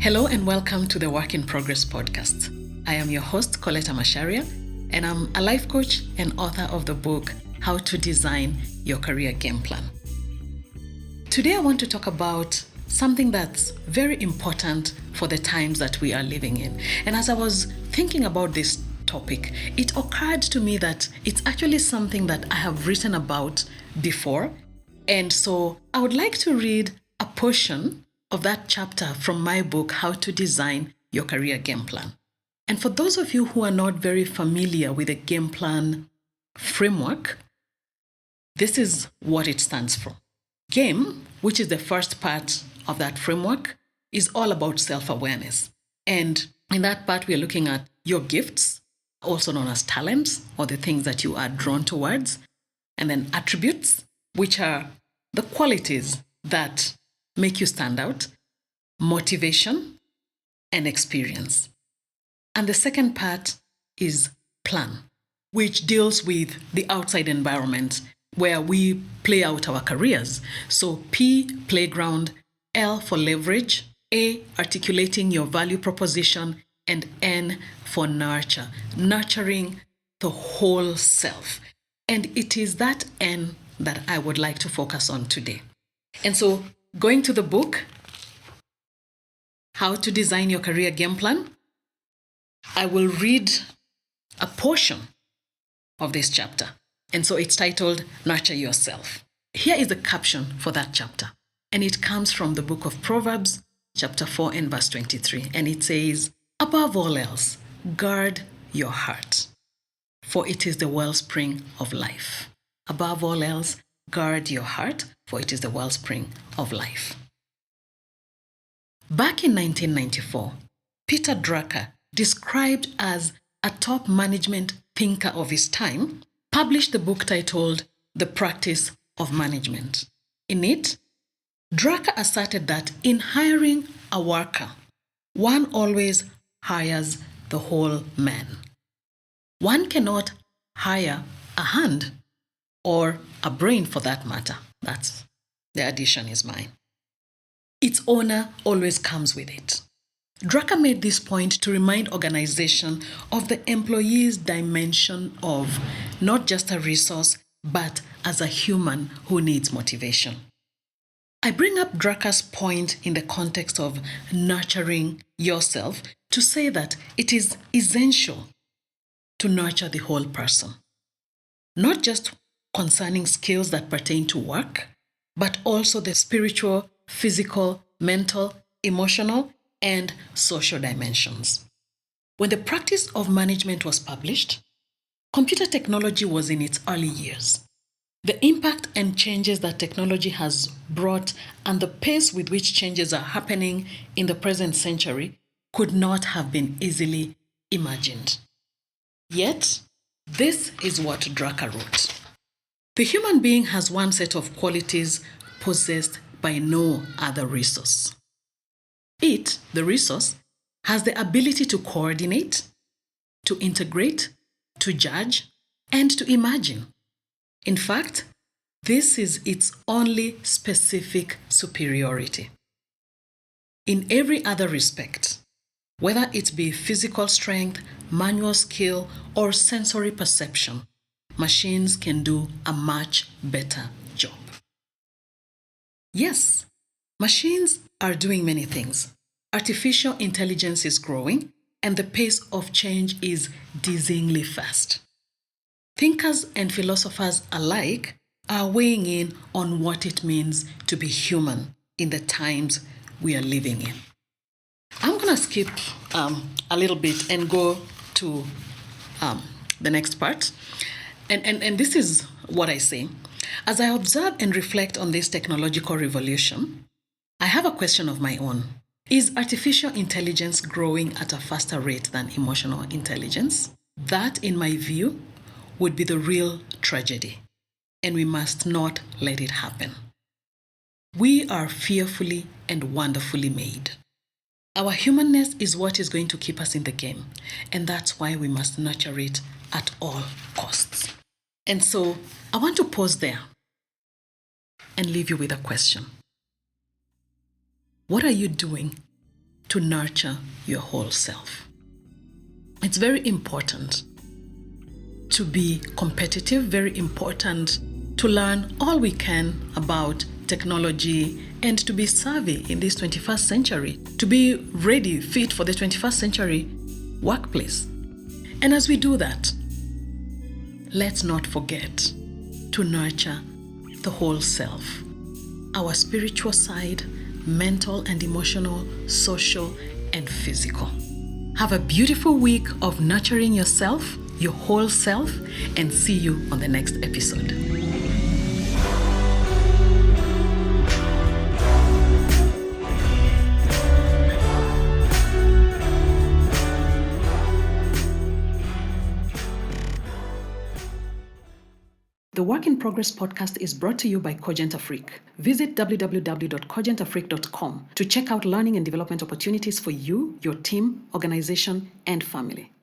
Hello and welcome to the Work in Progress podcast. I am your host, Colleta Macharia, and I'm a life coach and author of the book, How to Design Your Career Game Plan. Today I want to talk about something that's very important for the times that we are living in. And as I was thinking about this topic, it occurred to me that it's actually something that I have written about before. And so I would like to read a portion of that chapter from my book, How to Design Your Career Game Plan. And for those of you who are not very familiar with the game plan framework, this is what it stands for. Game, which is the first part of that framework, is all about self-awareness. And in that part, we are looking at your gifts, also known as talents, or the things that you are drawn towards, and then attributes, which are the qualities that make you stand out, motivation, and experience. And the second part is plan, which deals with the outside environment where we play out our careers. So P, playground, L for leverage, A, articulating your value proposition, and N for nurture, nurturing the whole self. And it is that N that I would like to focus on today. And so going to the book, How to Design Your Career Game Plan, I will read a portion of this chapter. And so it's titled, Nurture Yourself. Here is the caption for that chapter. And it comes from the book of Proverbs, chapter 4 and verse 23. And it says, above all else, guard your heart, for it is the wellspring of life. Above all else, guard your heart, for it is the wellspring of life. Back in 1994, Peter Drucker, described as a top management thinker of his time, published the book titled The Practice of Management. In it, Drucker asserted that in hiring a worker, one always hires the whole man. One cannot hire a hand or a brain for that matter. That's the addition is mine. Its owner always comes with it. Drucker made this point to remind organization of the employee's dimension of not just a resource, but as a human who needs motivation. I bring up Drucker's point in the context of nurturing yourself to say that it is essential to nurture the whole person, not just concerning skills that pertain to work, but also the spiritual, physical, mental, emotional, and social dimensions. When the practice of management was published, computer technology was in its early years. The impact and changes that technology has brought and the pace with which changes are happening in the present century could not have been easily imagined. Yet, this is what Drucker wrote. The human being has one set of qualities possessed by no other resource. It, the resource, has the ability to coordinate, to integrate, to judge, and to imagine. In fact, this is its only specific superiority. In every other respect, whether it be physical strength, manual skill, or sensory perception, machines can do a much better job. Yes, machines are doing many things. Artificial intelligence is growing, and the pace of change is dizzyingly fast. Thinkers and philosophers alike are weighing in on what it means to be human in the times we are living in. I'm going to skip a little bit and go to the next part. And this is what I say. As I observe and reflect on this technological revolution, I have a question of my own. Is artificial intelligence growing at a faster rate than emotional intelligence? That, in my view, would be the real tragedy, and we must not let it happen. We are fearfully and wonderfully made. Our humanness is what is going to keep us in the game, and that's why we must nurture it at all costs. And so I want to pause there and leave you with a question. What are you doing to nurture your whole self. It's very important to be competitive, very important to learn all we can about technology and to be savvy in this 21st century, to be ready, fit for the 21st century workplace. And as we do that, let's not forget to nurture the whole self, our spiritual side, mental and emotional, social and physical. Have a beautiful week of nurturing yourself, your whole self, and see you on the next episode. The Work in Progress podcast is brought to you by Cogent Afrique. Visit www.cogentafrique.com to check out learning and development opportunities for you, your team, organization, and family.